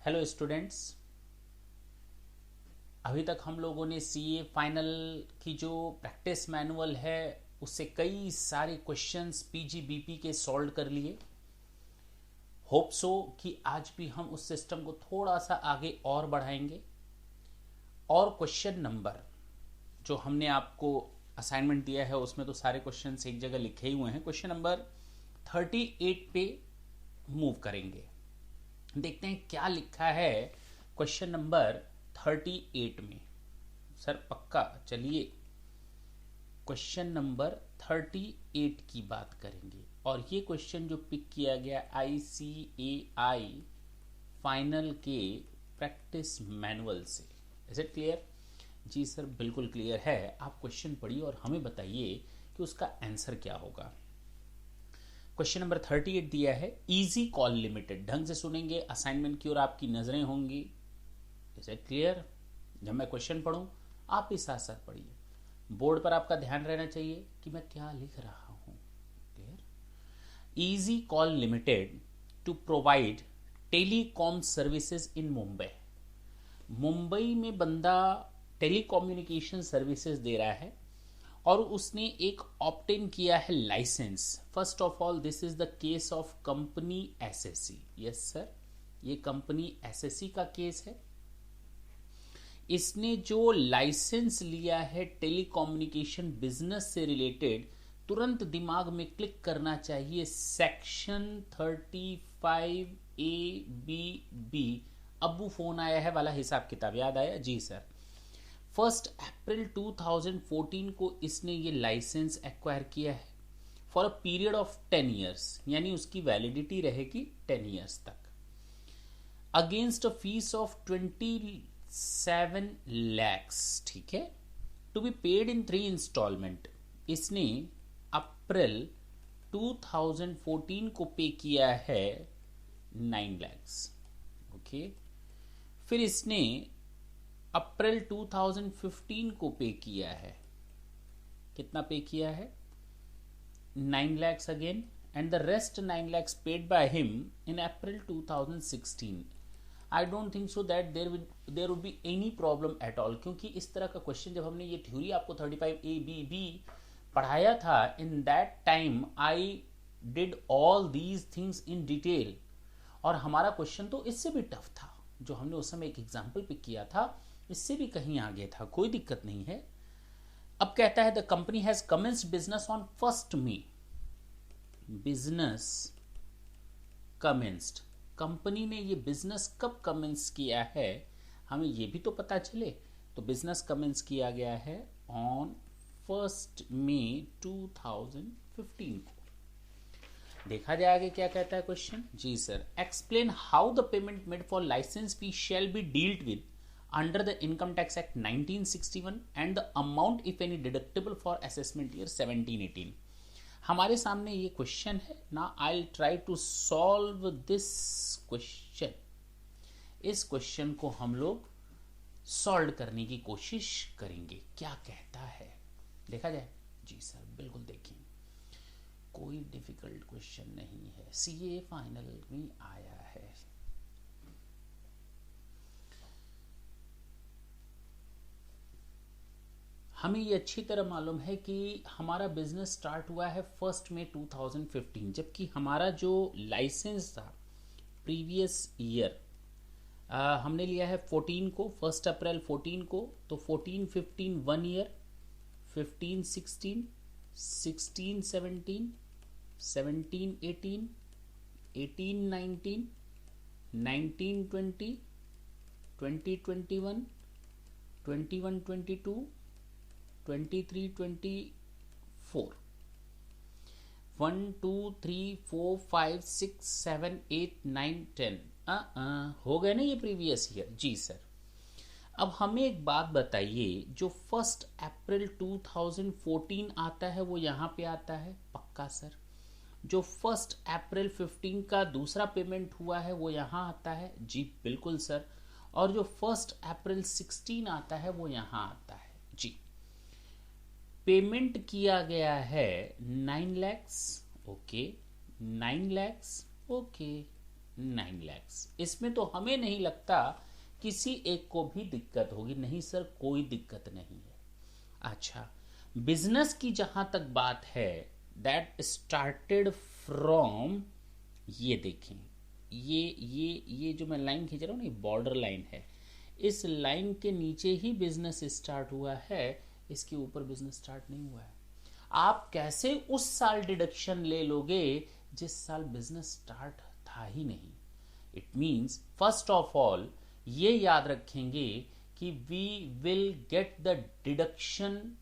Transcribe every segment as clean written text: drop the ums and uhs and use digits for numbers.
Hello students. अभी तक हम लोगों ने सीए फाइनल की जो प्रैक्टिस मैनुअल है उससे कई सारे क्वेश्चंस पीजीबीपी के सॉल्व कर लिए। होप सो कि आज भी हम उस सिस्टम को थोड़ा सा आगे और बढ़ाएंगे। और क्वेश्चन नंबर जो हमने आपको असाइनमेंट दिया है उसमें तो सारे क्वेश्चंस एक जगह लिखे ही हुए हैं। क्वेश्चन नंबर 38 पे मूव करेंगे। देखते हैं क्या लिखा है क्वेश्चन नंबर 38 में। सर पक्का चलिए क्वेश्चन नंबर 38 की बात करेंगे। और ये क्वेश्चन जो पिक किया गया ICAI फाइनल के प्रैक्टिस मैनुअल से। Is it clear? जी सर बिल्कुल क्लियर है। आप क्वेश्चन पढ़िए और हमें बताइए कि उसका आंसर क्या होगा। क्वेश्चन नंबर 38 दिया है इजी कॉल लिमिटेड। ढंग से सुनेंगे, असाइनमेंट की ओर आपकी नजरें होंगी। Is it clear? जब मैं क्वेश्चन पढ़ूं आप भी साथ साथ पढ़िए। बोर्ड पर आपका ध्यान रहना चाहिए कि मैं क्या लिख रहा हूं। Clear? Easy call limited to provide telecom services in Mumbai. Mumbai में बंदा टेलीकम्युनिकेशन सर्विसेज दे रहा है और उसने एक ऑप्टेन किया है license. First of all this is the case of company SSC. Yes sir, ये कंपनी एसएससी का केस है। इसने जो लाइसेंस लिया है टेलीकम्युनिकेशन बिजनेस से रिलेटेड, तुरंत दिमाग में क्लिक करना चाहिए सेक्शन 35A-B। अब्बू फोन आया है वाला हिसाब किताब याद आया? जी सर। 1 अप्रैल 2014 को इसने ये लाइसेंस एक्वायर किया है for a period of 10 years, यानी उसकी वैलिडिटी रहेगी 10 ईयर्स तक। Against a fee of 27 lakhs, ठीक है, to be paid in 3 installment. इसने अप्रैल 2014 को पे किया है 9 लैक्स। ओके, फिर इसने अप्रैल 2015 को पे किया है। कितना पे किया है? 9 lakhs again, and the rest 9 lakhs paid by him in April 2016। I don't think so that there would be any problem at all, क्योंकि इस तरह का क्वेश्चन जब हमने ये थ्योरी आपको 35A-B पढ़ाया था, in that time I did all these things in detail. और हमारा क्वेश्चन तो इससे भी टफ था। जो हमने उस समय एक एग्जाम्पल पिक किया था इससे भी कहीं आगे था, कोई दिक्कत नहीं है। अब कहता है the company has commenced business on 1 May. Business commenced, company ने ये बिजनेस कब कमेंस किया है हमें ये भी तो पता चले। तो बिजनेस कमेंस किया गया है ऑन 1 मई 2015 को। देखा जाए आगे क्या कहता है क्वेश्चन। जी sir, explain how the payment made for license fee shall be dealt with under the income tax act 1961 and the amount if any deductible for assessment year 17-18। हमारे सामने ये क्वेश्चन है ना। I will try to solve this question. इस question को हम लोग solve करने की कोशिश करेंगे। क्या कहता है देखा जाए। जी सर बिल्कुल, देखिए कोई डिफिकल्ट क्वेश्चन नहीं है, सीए फाइनल में आया है। हमें ये अच्छी तरह मालूम है कि हमारा बिजनेस स्टार्ट हुआ है 1 मई 2015, जबकि हमारा जो लाइसेंस था प्रीवियस ईयर हमने लिया है 14 को, 1 अप्रैल 14 को। तो 14-15 1 ईयर, 15-16, 16-17, 17-18, 18-19, 19-20, 20-21, 21-22, 23-24, 1 2 3 4 5 6 7 8 9 10। हो गए ना ये प्रीवियस ईयर। जी सर, अब हमें एक बात बताइए, जो 1 अप्रैल 2014 आता है वो यहाँ पे आता है पक्का सर? जो 1 अप्रैल 15 का दूसरा पेमेंट हुआ है वो यहाँ आता है? जी बिल्कुल सर। और जो 1 अप्रैल 16 आता है वो यहाँ आता है। जी, पेमेंट किया गया है 9 लैक्स। ओके, 9 लैक्स। ओके, 9 लाख। इसमें तो हमें नहीं लगता किसी एक को भी दिक्कत होगी। नहीं सर, कोई दिक्कत नहीं है। अच्छा, बिजनेस की जहां तक बात है, दैट स्टार्टेड फ्रॉम, ये देखें, ये जो मैं लाइन खींच रहा हूँ ना, ये बॉर्डर लाइन है। इस लाइन के नीचे ही बिजनेस स्टार्ट हुआ है, इसके ऊपर बिजनेस स्टार्ट नहीं हुआ है। आप कैसे उस साल डिडक्शन ले लोगे जिस साल बिजनेस स्टार्ट था ही नहीं। It means first of all ये याद रखेंगे कि we will get the deduction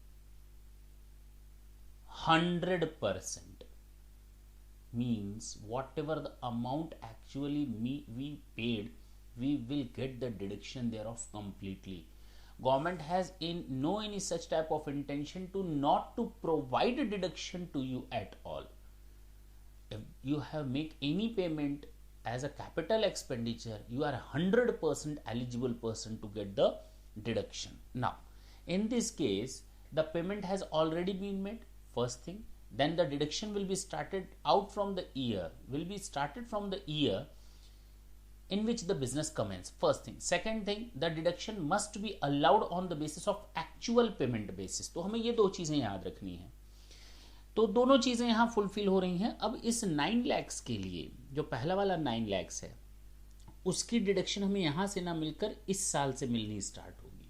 100%, means whatever the amount actually we paid, we will get the deduction thereof completely. Government has in no any such type of intention to not to provide a deduction to you at all. If you have make any payment as a capital expenditure, you are 100% eligible person to get the deduction. Now in this case, the payment has already been made, first thing. Then the deduction will be started out from the year, in which the business commenced. First thing. Second thing, the deduction must be allowed on the basis of actual payment basis. तो हमें ये दो चीजें याद रखनी है। तो दोनों चीजें यहां फुलफिल हो रही हैं। अब इस 9 लाख के लिए, जो पहला वाला 9 लाख है, उसकी डिडक्शन हमें यहां से ना मिलकर इस साल से मिलनी स्टार्ट होगी।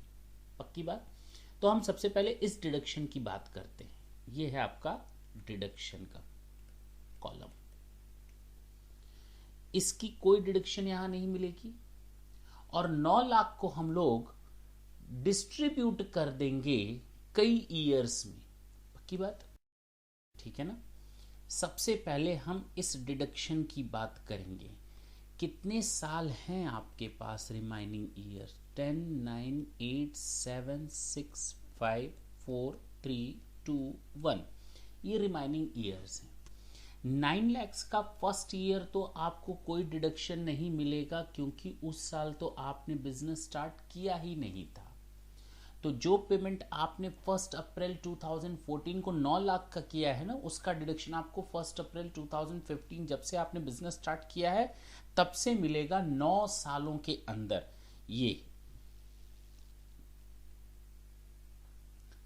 पक्की बात। तो हम सबसे पहले इस डिडक्शन की बात करते हैं। ये है आपका डिडक्शन का कॉलम। इसकी कोई डिडक्शन यहां नहीं मिलेगी और 9 लाख को हम लोग डिस्ट्रीब्यूट कर देंगे कई ईयर्स में। पक्की बात, ठीक है ना। सबसे पहले हम इस डिडक्शन की बात करेंगे। कितने साल हैं आपके पास रिमाइनिंग ईयर? 10, 9, 8, 7, 6, 5, 4, 3, 2, 1, ये रिमाइनिंग ईयर्स हैं। 9 लाख का फर्स्ट ईयर तो आपको कोई डिडक्शन नहीं मिलेगा, क्योंकि उस साल तो आपने बिजनेस स्टार्ट किया ही नहीं था। तो जो पेमेंट आपने 1 अप्रैल 2014 को 9 लाख का किया है ना, उसका डिडक्शन आपको 1 अप्रैल 2015, जब से आपने बिजनेस स्टार्ट किया है तब से मिलेगा 9 सालों के अंदर। ये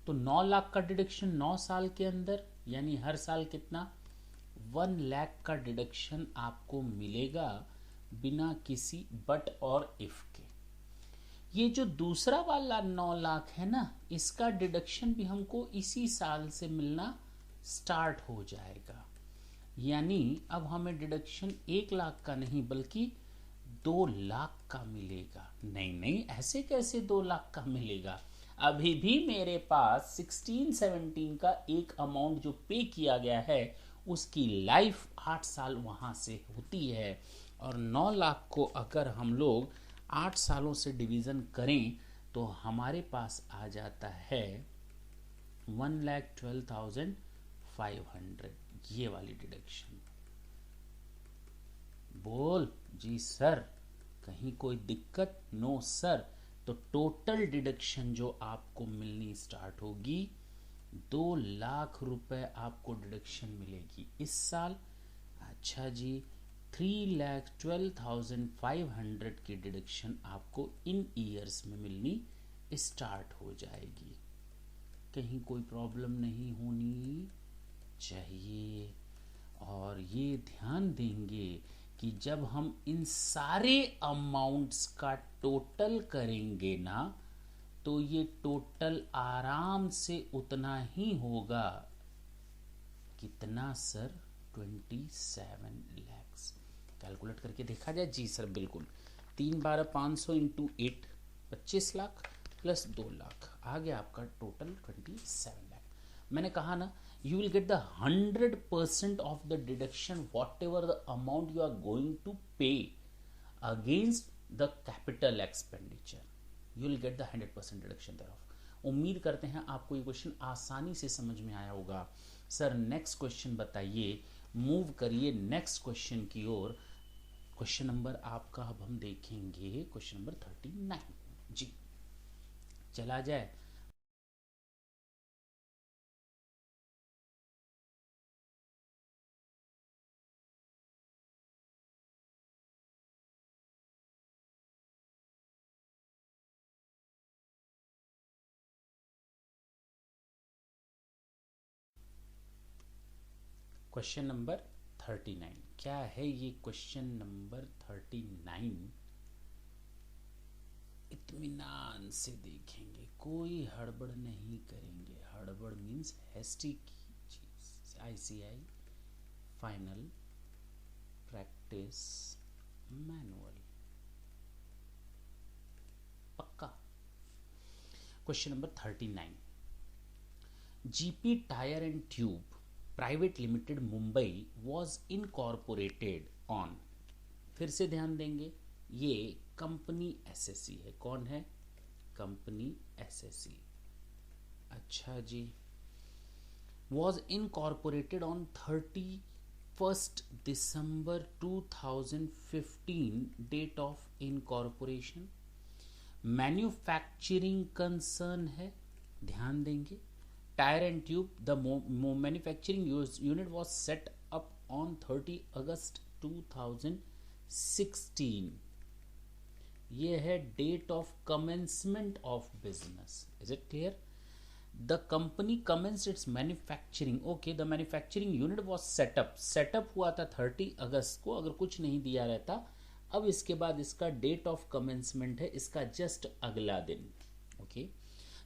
तो 9 लाख का डिडक्शन 9 साल के अंदर, यानी हर साल कितना? 1 लाख का डिडक्शन आपको मिलेगा बिना किसी बट और इफ के। ये जो दूसरा वाला 9 लाख है ना, इसका डिडक्शन भी हमको इसी साल से मिलना स्टार्ट हो जाएगा। यानी अब हमें डिडक्शन 1 लाख का नहीं बल्कि 2 लाख का मिलेगा। नहीं, ऐसे कैसे 2 लाख का मिलेगा? अभी भी मेरे पास 16-17 का एक अमाउंट जो पे किया गया है, उसकी लाइफ 8 साल वहां से होती है। और 9 लाख को अगर हम लोग 8 सालों से डिवीजन करें तो हमारे पास आ जाता है 1,12,500। ये वाली डिडक्शन। बोल जी सर, कहीं कोई दिक्कत? No sir. तो टोटल डिडक्शन जो आपको मिलनी स्टार्ट होगी, 2 लाख रुपए आपको डिडक्शन मिलेगी इस साल। अच्छा जी, 3,12,500 की डिडक्शन आपको इन ईयर्स में मिलनी स्टार्ट हो जाएगी। कहीं कोई प्रॉब्लम नहीं होनी चाहिए। और ये ध्यान देंगे कि जब हम इन सारे अमाउंट्स का टोटल करेंगे ना, तो ये टोटल आराम से उतना ही होगा। कितना सर? 27 लाख। कैलकुलेट करके देखा जाए। जी सर बिल्कुल। 3 12 500 इंटू 8, 25 लाख प्लस 2 लाख, आ गया आपका टोटल 27 लाख। मैंने कहा ना, you will get the 100% of the deduction whatever the amount you are going to pay against the capital expenditure. You will get the 100% deduction thereof. उम्मीद करते हैं आपको ये क्वेश्चन आसानी से समझ में आया होगा। सर नेक्स्ट क्वेश्चन बताइए, मूव करिए नेक्स्ट क्वेश्चन की ओर। क्वेश्चन नंबर आपका अब हम देखेंगे क्वेश्चन नंबर 39। जी चला जाए। क्वेश्चन नंबर 39 क्या है ये? क्वेश्चन नंबर 39 इत्मीनान से देखेंगे, कोई हड़बड़ नहीं करेंगे। हड़बड़ मीन्स हेस्टी की चीज। ICI फाइनल प्रैक्टिस मैनुअल, पक्का। Question number 39, GP tyre and tube private limited Mumbai was incorporated on, फिर से ध्यान देंगे, ये कंपनी एसएससी है। कौन है? Company SSC. अच्छा जी, was incorporated on 31 December 2015, date of incorporation. Manufacturing concern है, ध्यान देंगे। Tyre and tube the manufacturing unit was set up on 30 August 2016। ये है date of commencement of business. Is it clear? The company commenced its manufacturing. Okay, the manufacturing unit was setup. Setup हुआ था 30 अगस्त को, अगर कुछ नहीं दिया रहता। अब इसके बाद इसका डेट ऑफ कमेंसमेंट है इसका जस्ट अगला दिन। Okay,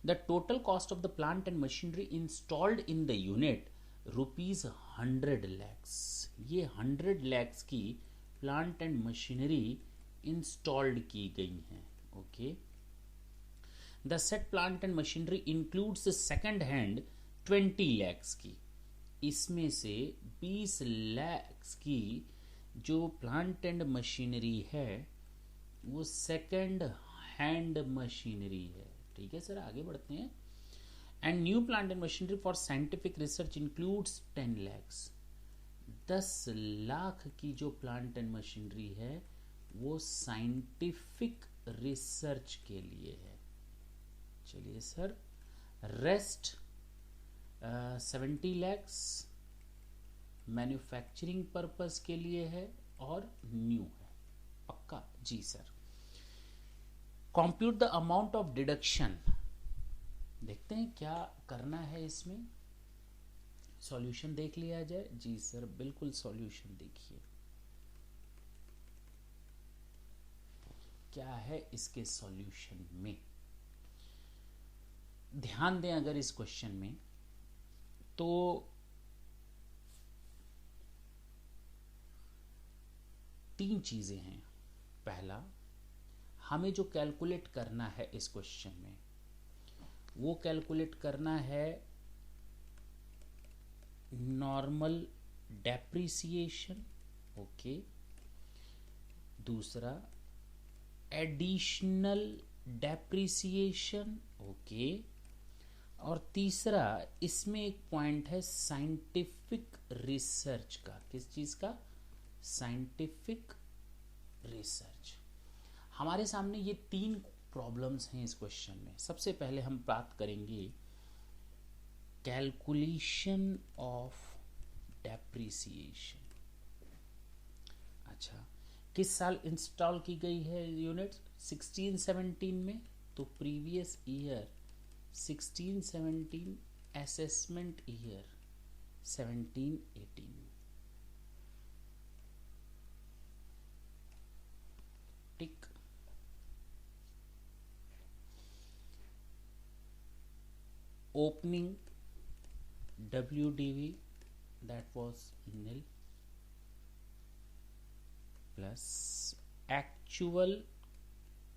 the total cost of the plant and machinery installed in the unit ₹100 lakhs। ये 100 lakhs की प्लांट एंड मशीनरी इंस्टॉल्ड की गई हैं। Okay, the set plant and machinery includes second hand 20 lakhs की, इसमें से 20 lakhs की जो प्लांट एंड मशीनरी है वो सेकंड हैंड मशीनरी है। ठीक है सर, आगे बढ़ते हैं। And new plant and machinery for scientific research includes 10 lakhs। 10 lakh की जो प्लांट एंड मशीनरी है वो साइंटिफिक रिसर्च के लिए है। चलिए sir, rest 70 lakhs manufacturing purpose के लिए है और न्यू है, पक्का जी sir. Compute the amount of deduction, देखते हैं क्या करना है इसमें। सॉल्यूशन देख लिया जाए। जी सर, बिल्कुल सॉल्यूशन देखिए क्या है इसके सॉल्यूशन में। ध्यान दें अगर इस क्वेश्चन में तो तीन चीजें हैं। पहला, हमें जो कैलकुलेट करना है इस क्वेश्चन में वो कैलकुलेट करना है नॉर्मल डेप्रिसिएशन। ओके, दूसरा एडिशनल डेप्रिसिएशन। ओके, और तीसरा इसमें एक पॉइंट है साइंटिफिक रिसर्च का। किस चीज का? Scientific research. हमारे सामने ये तीन प्रॉब्लम्स हैं इस क्वेश्चन में। सबसे पहले हम बात करेंगे कैलकुलेशन ऑफ डेप्रिसिएशन। अच्छा, किस साल इंस्टॉल की गई है यूनिट? 16-17 में, तो previous year 16-17, assessment year 17-18। Tick. Opening WDV that was nil plus actual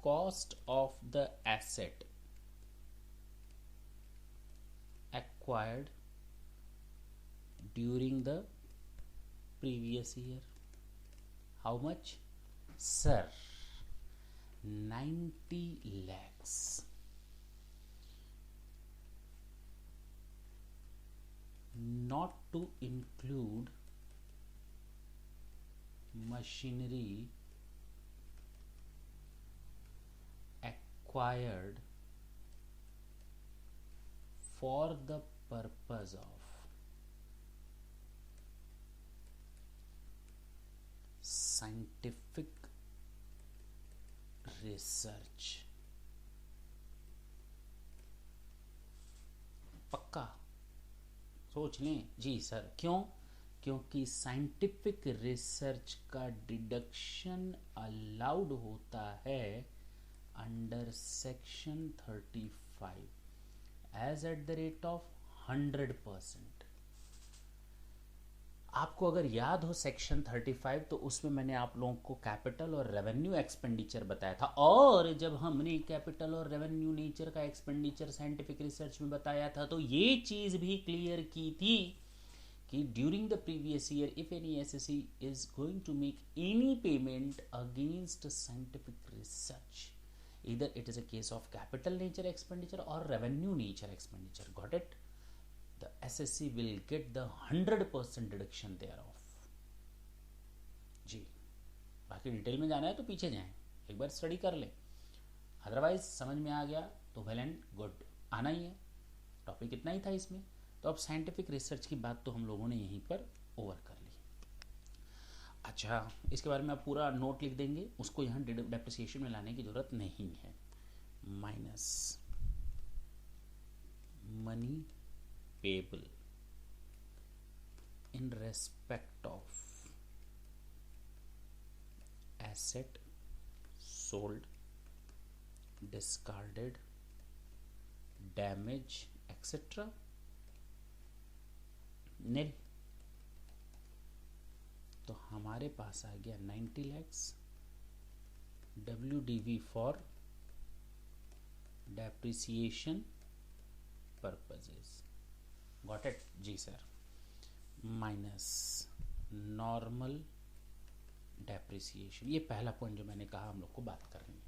cost of the asset acquired during the previous year. How much? Sir, 90 lakhs. Not to include machinery acquired for the purpose of scientific research। पक्का सोच लें जी sir. क्यों? क्योंकि scientific research का deduction allowed होता है under section 35 as at the rate of 100%। आपको अगर याद हो सेक्शन 35, तो उसमें मैंने आप लोगों को कैपिटल और रेवेन्यू एक्सपेंडिचर बताया था, और जब हमने कैपिटल और रेवेन्यू नेचर का एक्सपेंडिचर साइंटिफिक रिसर्च में बताया था तो ये चीज़ भी क्लियर की थी कि during the previous year if any SSC is going to make any payment against scientific research, either it is a case of capital nature expenditure or revenue nature expenditure, got it? The SSC will get the 100% deduction thereof। जी, बाकी detail में जाना है तो पीछे जाएं, एक बार study कर लें, अदरवाइज समझ में आ गया तो वेल एंड गुड, आना ही है, टॉपिक इतना ही था इसमें। तो अब साइंटिफिक रिसर्च की बात तो हम लोगों ने यहीं पर ओवर कर ली। अच्छा, इसके बारे में आप पूरा नोट लिख देंगे, उसको यहाँ डेप्रिसिएशन में लाने की ज़रूरत नहीं है। Minus money payable in respect of asset sold, discarded, damage etcetera nil. तो हमारे पास आ गया 90 lakhs WDV for depreciation purposes, got it जी सर, माइनस नॉर्मल डेप्रिसिएशन। ये पहला पॉइंट जो मैंने कहा हम लोग को बात करनी है।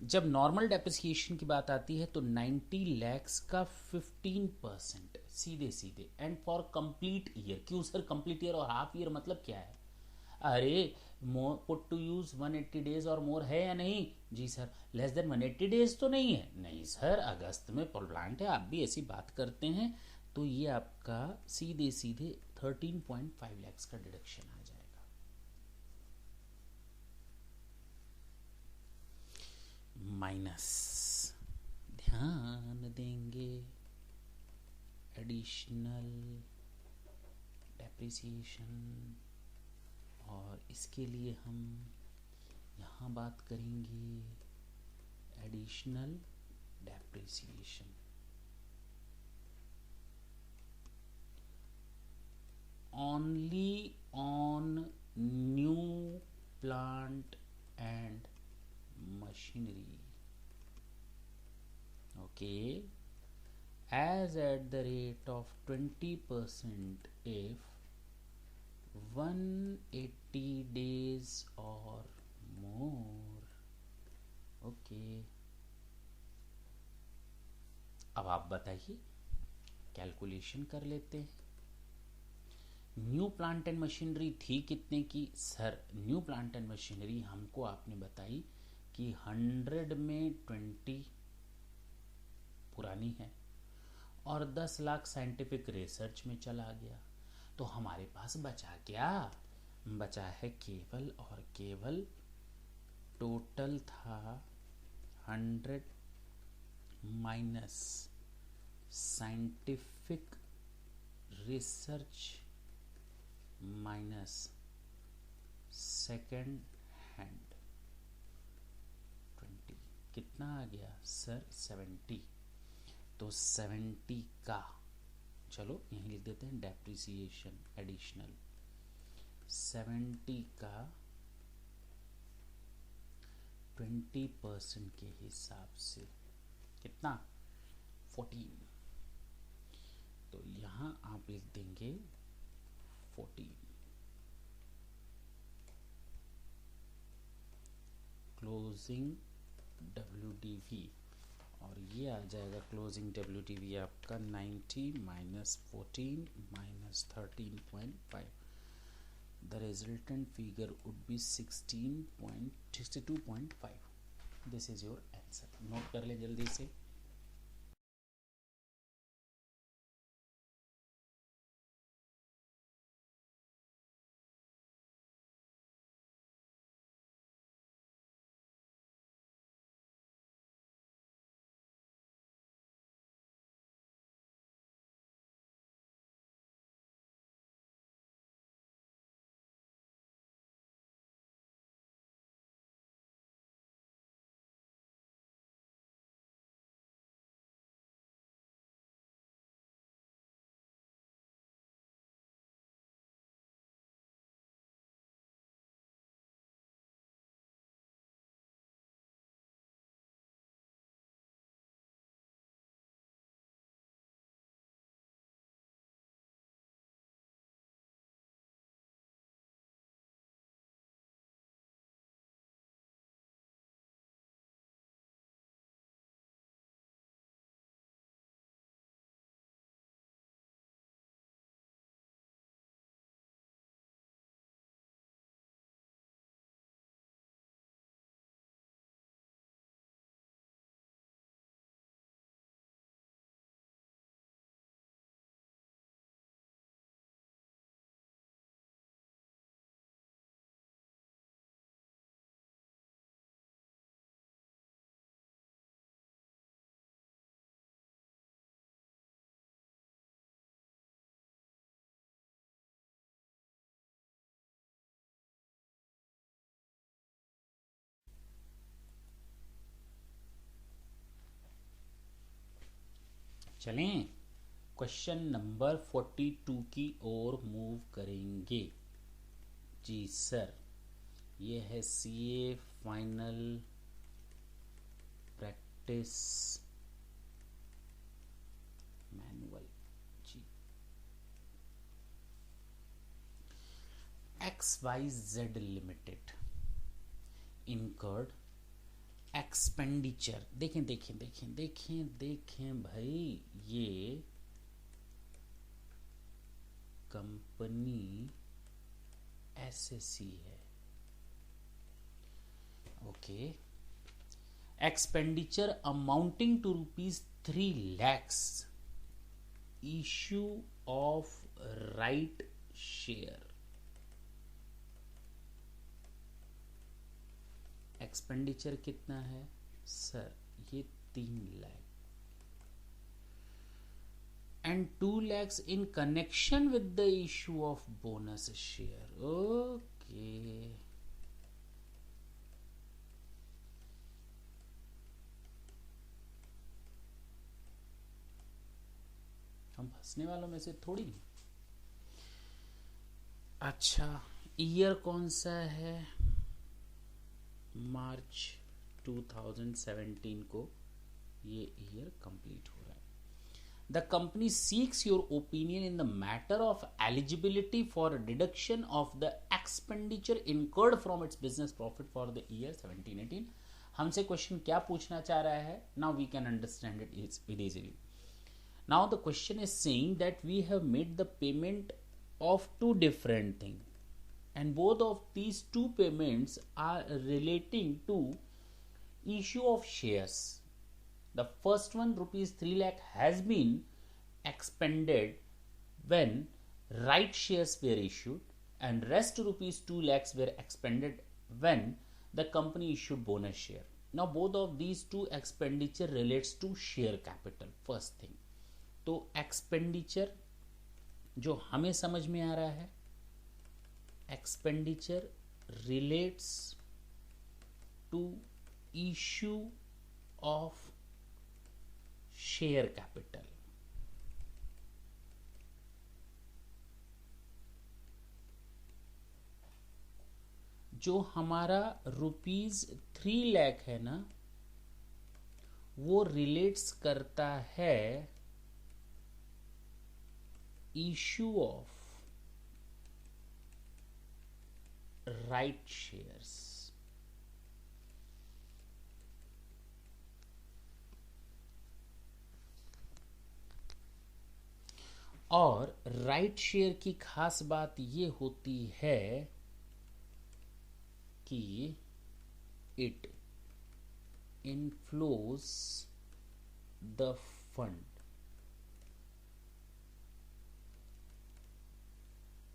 जब नॉर्मल डेप्रिसिएशन की बात आती है तो 90 लैक्स का 15% सीधे सीधे, एंड फॉर कंप्लीट ईयर। क्यों सर कंप्लीट ईयर और हाफ ईयर मतलब क्या है? अरे पुट टू यूज 180 डेज और मोर है या नहीं? जी सर। लेस देन 180 डेज तो नहीं है? नहीं सर, अगस्त में प्लांट है, आप भी ऐसी बात करते हैं, तो ये आपका सीधे सीधे 13.5 लैक्स का डिडक्शन आ जाएगा। माइनस ध्यान देंगे एडिशनल डेप्रिसिएशन, और इसके लिए हम यहाँ बात करेंगे additional depreciation only on new plant and machinery, okay, as at the rate of 20% if 180 days or more, okay। अब आप बताइए, कैलकुलेशन कर लेते हैं। न्यू प्लांट एंड मशीनरी थी कितने की? Sir new plant and machinery हमको आपने बताई कि 100 में 20 पुरानी है और 10 लाख साइंटिफिक रिसर्च में चला गया, तो हमारे पास बचा क्या? बचा है केवल और केवल, टोटल था 100 minus scientific research minus second hand, कितना आ गया सर? 70। तो 70 का, चलो यहीं लिख देते हैं डेप्रिसिएशन एडिशनल, 70 का 20% के हिसाब से कितना? 14। तो यहाँ आप लिख देंगे 14 क्लोजिंग WDV, और ये आ जाएगा क्लोजिंग WDV आपका 90 minus 14 minus 13.5। The resultant figure would be 62.5। This is your answer. Note कर ले जल्दी से। चलें क्वेश्चन नंबर 42 की ओर मूव करेंगे। जी सर, ये है सीए फाइनल प्रैक्टिस मैनुअल। जी, XYZ लिमिटेड इनकर्ड एक्सपेंडिचर। देखें देखें देखें देखें देखें भाई, ये कंपनी एसएससी है। Okay, expenditure amounting to ₹3 lakhs, issue of right share. Expenditure कितना है सर? ये 3 lakh and 2 lakhs in connection with the issue of bonus share. Okay, हम फंसने वालों में से थोड़ी। अच्छा, ईयर कौन सा है? मार्च 2017 को ये ईयर कंप्लीट हो रहा है। The company seeks your opinion in the matter of eligibility for deduction of the expenditure incurred from its business profit for the year 17-18। हमसे क्वेश्चन क्या पूछना चाह रहा है? Now we can understand it easily. Now the question is saying that we have made the payment of two different things, and both of these two payments are relating to issue of shares. The first one, ₹3 lakh, has been expended when right shares were issued, and rest ₹2 lakhs were expended when the company issued bonus share. Now both of these two expenditure relates to share capital. First thing, तो expenditure जो हमें समझ में आ रहा है, expenditure relates to issue of share capital. जो हमारा ₹3 लाख है ना, वो रिलेट्स करता है issue of right shares। और राइट शेयर की खास बात ये होती है कि it inflows the fund.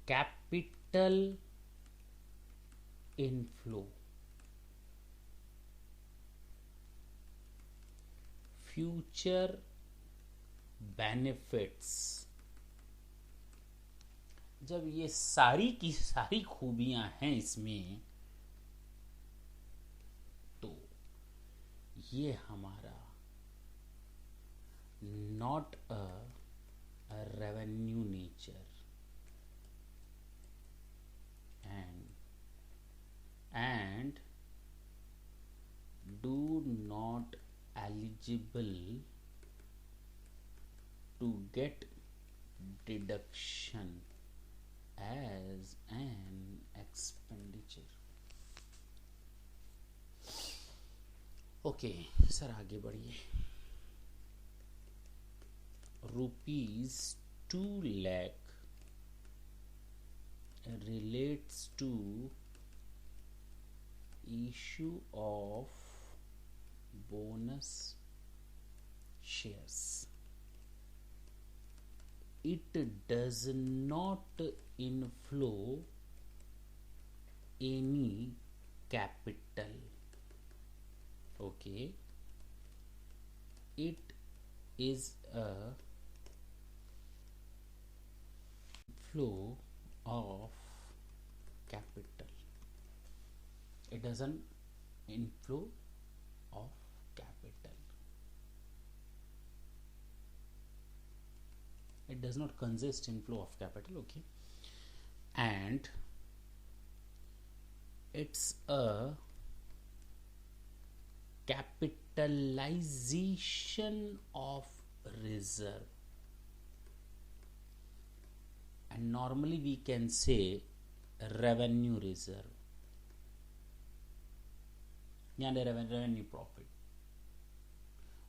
Capital inflow, future benefits. जब ये सारी की सारी खूबियां हैं इसमें, तो ये हमारा not a revenue nature and do not eligible to get deduction as an expenditure। Okay sir, आगे बढ़िए। ₹2 lakh relates to issue of bonus shares. It does not inflow any capital. Okay, it is a flow of capital. It doesn't inflow of capital. It does not consist in flow of capital. Okay, and it's a capitalization of reserve, and normally we can say revenue reserve यानी revenue profit.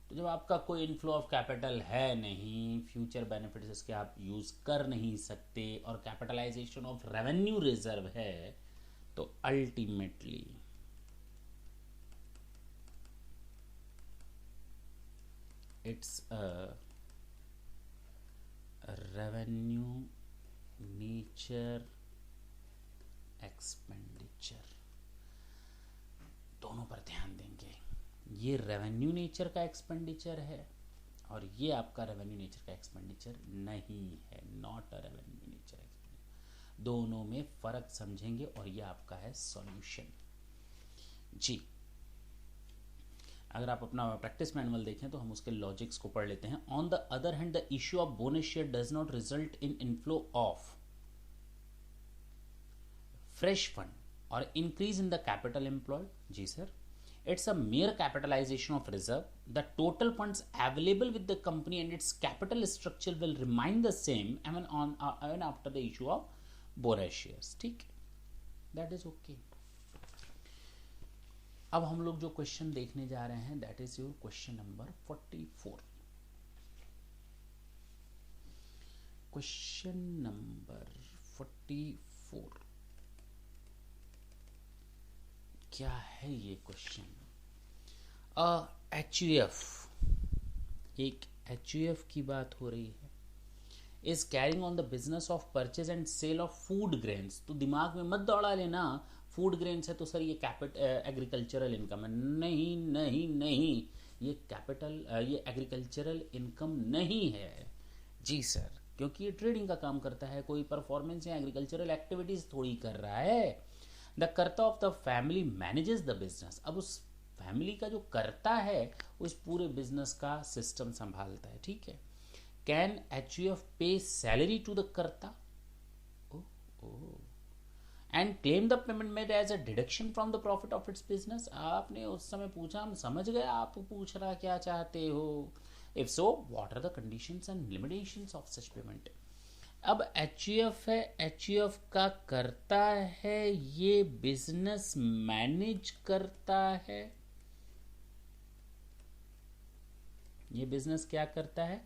तो जब आपका कोई inflow of capital है नहीं, future benefits इसके आप use कर नहीं सकते, और कैपिटलाइजेशन ऑफ रेवेन्यू रिजर्व है, तो ultimately it's a revenue nature expenditure. दोनों पर ध्यान देंगे, ये रेवेन्यू नेचर का एक्सपेंडिचर है और ये आपका रेवेन्यू नेचर का एक्सपेंडिचर नहीं है, not a revenue nature expenditure. दोनों में फर्क समझेंगे और ये आपका है सॉल्यूशन जी। अगर आप अपना प्रैक्टिस मैनुअल देखें तो हम उसके लॉजिक्स को पढ़ लेते हैं। On the other hand the issue of bonus share does not result in inflow of fresh fund और increase in the capital employed. जी sir, it's a mere capitalization of reserve. The total funds available with the company and its capital structure will remain the same even after the issue of bonus shares. ठीक, that is okay. अब हम लोग जो question देखने जा रहे हैं that is your question number 44. Question number 44. क्या है ये क्वेश्चन? HUF, एक HUF की बात हो रही है, is carrying on the business of purchase and sale of food grains. तो दिमाग में मत दौड़ा लेना फूड ग्रेन्स है तो सर ये एग्रीकल्चरल इनकम है। नहीं नहीं नहीं, ये ये एग्रीकल्चरल इनकम नहीं है जी सर, क्योंकि ये ट्रेडिंग का काम करता है, कोई परफॉर्मेंस या एग्रीकल्चरल एक्टिविटीज थोड़ी कर रहा है। द कर्ता of the family manages the business. अब उस फैमिली का जो करता है उस पूरे बिजनेस का सिस्टम संभालता है, ठीक है। Can HUF pay salary to the karta and claim the payment made as a deduction from the profit of its business. आपने उस समय पूछा, हम समझ गए आप पूछ रहा क्या चाहते हो। If so what are the conditions and limitations of such payment. अब HUF है, HUF का करता है, ये बिजनेस मैनेज करता है। ये बिजनेस क्या करता है?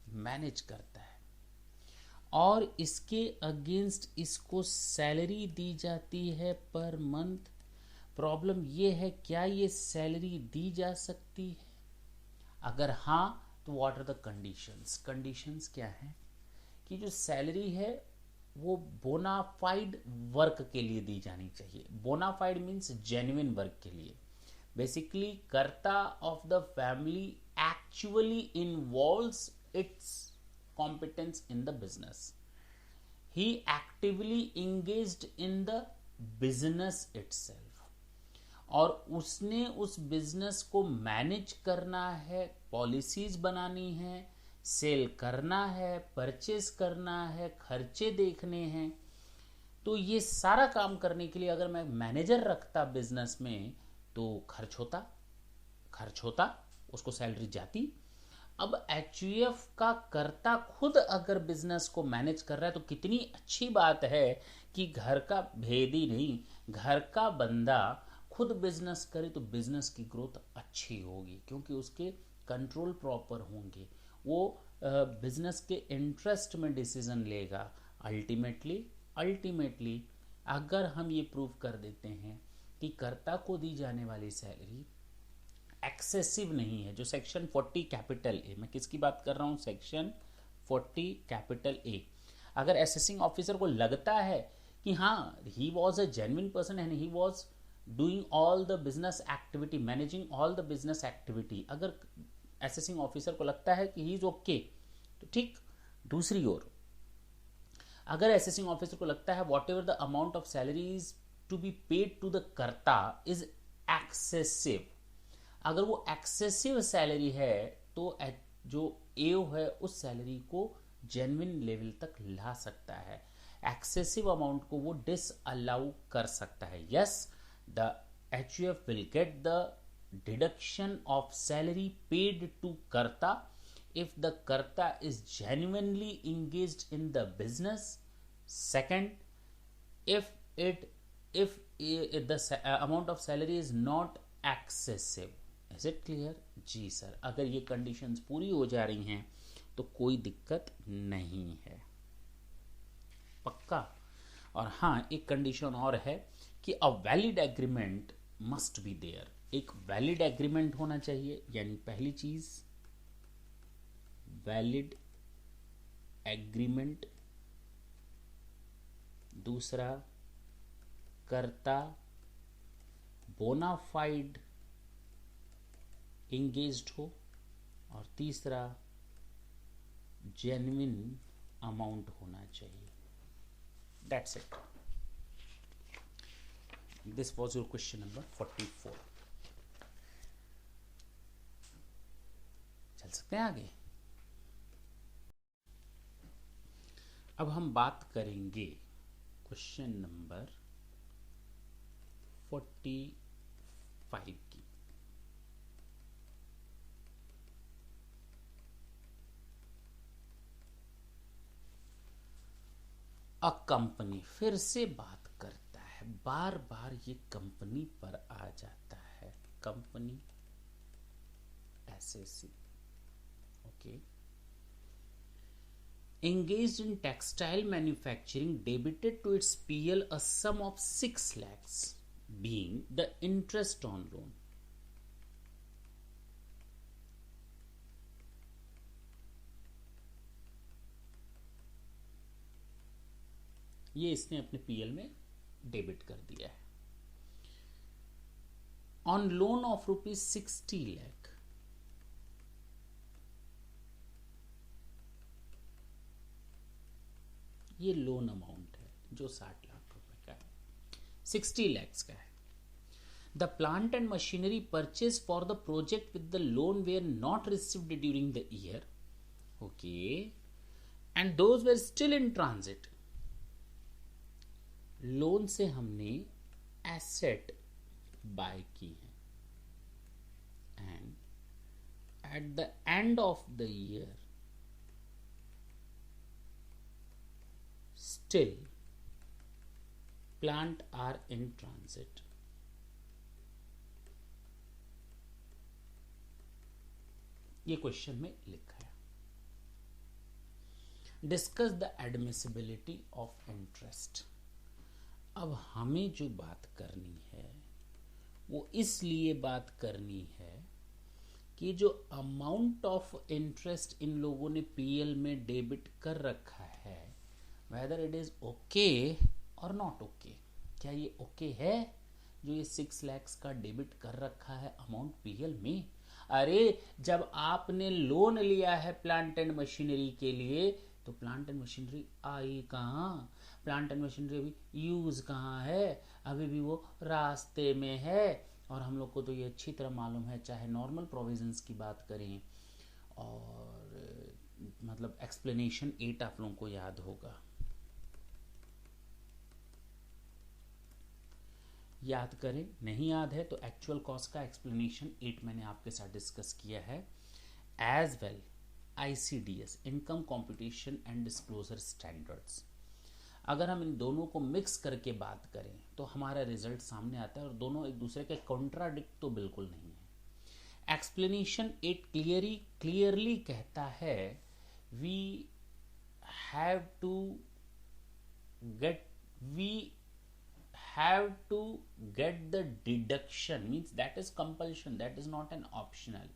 मैनेज करता है, और इसके अगेंस्ट इसको सैलरी दी जाती है पर मंथ। प्रॉब्लम ये है, क्या ये सैलरी दी जा सकती है? अगर हाँ तो what are the conditions? Conditions क्या है कि जो सैलरी है वो बोनाफाइड वर्क के लिए दी जानी चाहिए। बोनाफाइड मीन्स जेन्युइन वर्क के लिए। बेसिकली कर्ता of the family actually involves its competence in the business. He actively engaged in the business itself. और उसने उस बिजनेस को मैनेज करना है, पॉलिसीज बनानी है, सेल करना है, परचेज करना है, खर्चे देखने हैं। तो ये सारा काम करने के लिए अगर मैं मैनेजर रखता बिजनेस में तो खर्च होता, उसको सैलरी जाती। अब HUF का कर्ता खुद अगर बिजनेस को मैनेज कर रहा है तो कितनी अच्छी बात है कि घर का भेदी नहीं, घर का बंदा खुद बिजनेस करे तो बिजनेस की ग्रोथ अच्छी होगी, क्योंकि उसके कंट्रोल प्रॉपर होंगे, वो बिजनेस के इंटरेस्ट में डिसीजन लेगा। अल्टीमेटली अगर हम ये प्रूव कर देते हैं कि कर्ता को दी जाने वाली सैलरी एक्सेसिव नहीं है, जो सेक्शन 40 कैपिटल ए, मैं किसकी बात कर रहा हूं? Section 40 capital A. अगर असेसिंग ऑफिसर को लगता है कि हाँ he was a genuine person and he was doing all the business activity, managing all the business activity, अगर असेसिंग ऑफिसर को लगता है कि ही इज ओके तो ठीक। दूसरी ओर अगर असेसिंग ऑफिसर को लगता है whatever the amount of salaries to be paid to the karta is excessive, अगर वो एक्सेसिव सैलरी है तो जो एओ है उस सैलरी को जेन्युइन लेवल तक ला सकता है, एक्सेसिव अमाउंट को वो डिसअलाउ कर सकता है। Yes, the HUF will get the deduction of salary paid to karta if the karta is genuinely engaged in the business. Second, if the amount of salary is not excessive. Is it clear? जी sir, अगर ये conditions पूरी हो जा रही हैं तो कोई दिक्कत नहीं है, पक्का। और हाँ, एक कंडीशन और है कि a valid agreement must be there, एक वैलिड एग्रीमेंट होना चाहिए। यानी पहली चीज वैलिड एग्रीमेंट, दूसरा कर्ता बोनाफाइड इंगेज्ड हो, और तीसरा जेन्युइन अमाउंट होना चाहिए। That's it. This was your question number 44। चल सकते हैं आगे। अब हम बात करेंगे क्वेश्चन नंबर 45 की। अ कंपनी, फिर से बात करता है, बार बार ये कंपनी पर आ जाता है, company SAC, okay. engaged in textile manufacturing debited to its PL a sum of 6 lakhs being the interest on loan. ये इसने अपने PL में डेबिट कर दिया है। ऑन लोन ऑफ ₹60 lakh, ये लोन अमाउंट है जो 60 लाख रुपए का है, 60 lakhs का है। The plant and machinery purchase for the project with the loan were not received during the year, okay, and those were still in transit. Loan से हमने एसेट बाय की है, and at the end of the year still plant are in transit. ये question में लिखा है। Discuss the admissibility of interest. अब हमें जो बात करनी है वो इसलिए बात करनी है कि जो अमाउंट ऑफ इंटरेस्ट इन लोगों ने PL में डेबिट कर रखा है, whether it is okay or not okay, क्या ये okay है जो ये 6 lakhs का डेबिट कर रखा है अमाउंट PL में? अरे जब आपने लोन लिया है प्लांट एंड मशीनरी के लिए तो प्लांट एंड मशीनरी आई कहाँ, प्लांट एंड मशीनरी अभी यूज कहाँ है, अभी भी वो रास्ते में है। और हम लोग को तो ये अच्छी तरह मालूम है, चाहे नॉर्मल प्रोविजंस की बात करें और मतलब एक्सप्लेनेशन 8 आप लोगों को याद होगा, याद करें, नहीं याद है तो एक्चुअल कॉस्ट का एक्सप्लेनेशन 8 मैंने आपके साथ डिस्कस किया है, as well ICDS, income competition and disclosure standards. अगर हम इन दोनों को मिक्स करके बात करें तो हमारा रिजल्ट सामने आता है, और दोनों एक दूसरे के कॉन्ट्राडिक्ट तो बिल्कुल नहीं है। एक्सप्लेनेशन 8 क्लियरली कहता है we have to get the deduction, means that is compulsion, that is not an optional.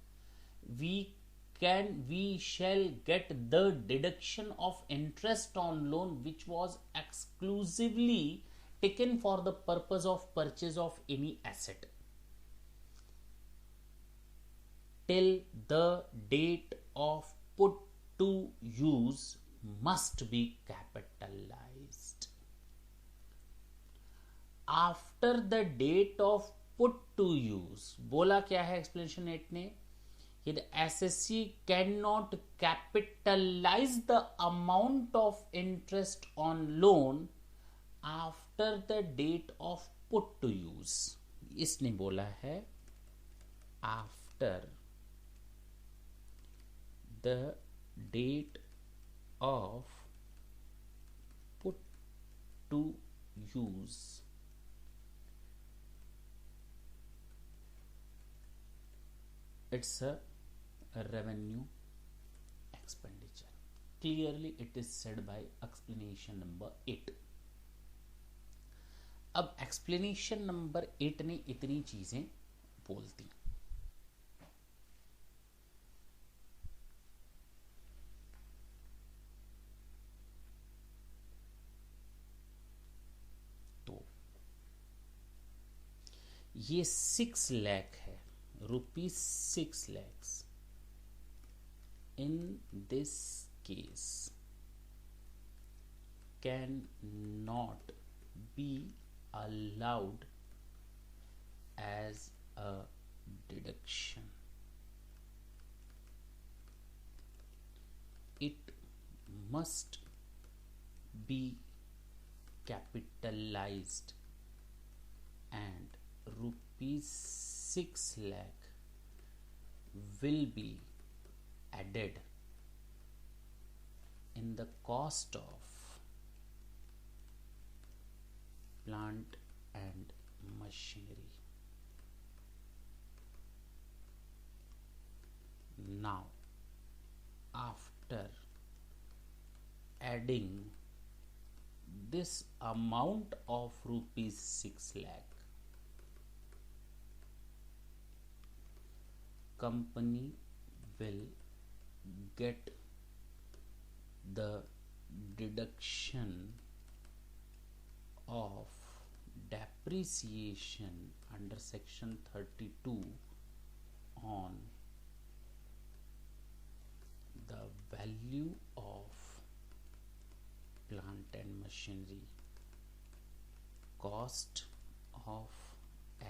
We shall get the deduction of interest on loan which was exclusively taken for the purpose of purchase of any asset till the date of put to use must be capitalized. After the date of put to use, बोला क्या है explanation 8 ने ये SSC can not capitalize the amount of interest on loan after the date of put to use. इसने बोला है after the date of put to use it's a revenue expenditure. Clearly it is said by explanation number 8. अब explanation number 8 ने इतनी चीजें बोलती। तो ये 6 लाख है, ₹6 lakhs. In this case can not be allowed as a deduction. It must be capitalized and ₹6 lakh will be added in the cost of plant and machinery. Now, after adding this amount of ₹6 lakh, company will get the deduction of depreciation under section 32 on the value of plant and machinery, cost of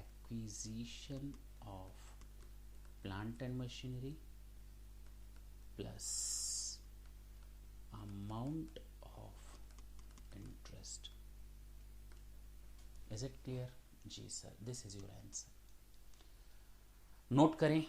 acquisition of plant and machinery plus amount of interest. Is it clear? जी sir, this is your answer. Note करें